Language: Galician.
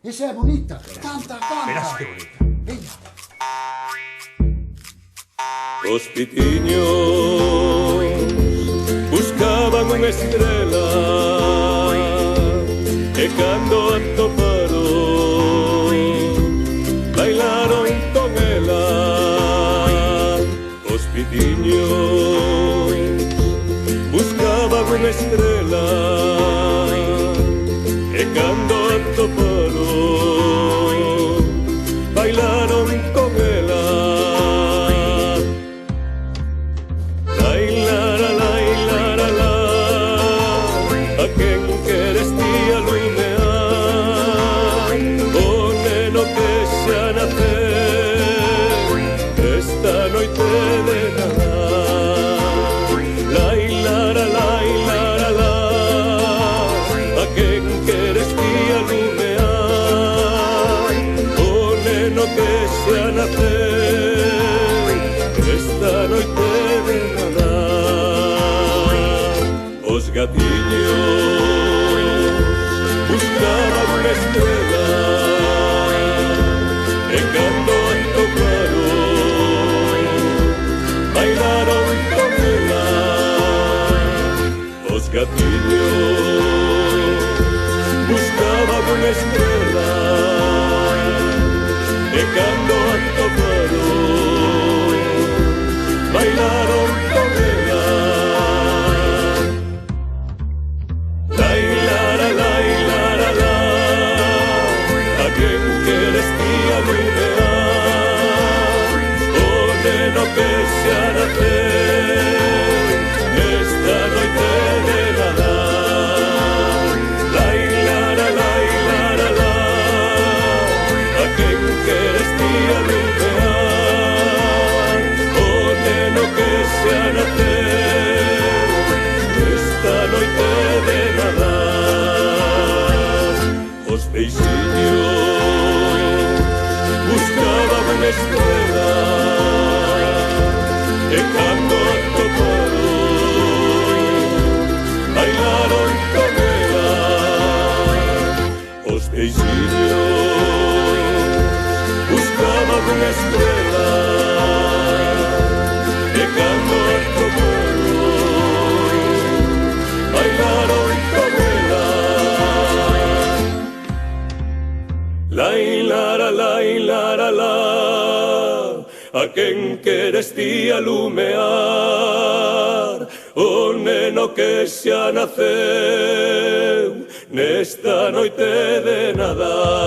Esa é bonita. Canta, canta. Verás que bonita. Veña. Os pitiños buscaban unha estrela e cando a toparon bailaron con ela. Os pitiños buscaban unha estrela e cando a toparon bailaron con ela. A quen queres ti alumear o neno que xa naceu esta noite de Nadal. Lai, lara, lai, lara, la. A quen queres ti alumear o neno que xa naceu esta noite de Nadal. Os gatiños buscaban unha estrela e cando a tocaron bailaron con ela. Os gatiños buscaban unha estrela e cando a tocaron bailaron con ela. Lai, lara, lai, lara, la. A quen queres ti alumear o neno que xa naceu esta noite de Nadal. Lai, lara, lai, lara, la. A quen queres ti alumear o neno que xa naceu esta noite de Nadal. Os peixiños buscaban unha estrela e cando a toparon bailaron con ela. Os peixiños buscaban unha estrela e cando a toparon bailaron con ela. Lai, lara, lai, lara, la. A quen queres ti alumear o neno que xa naceu nesta noite de Nadal.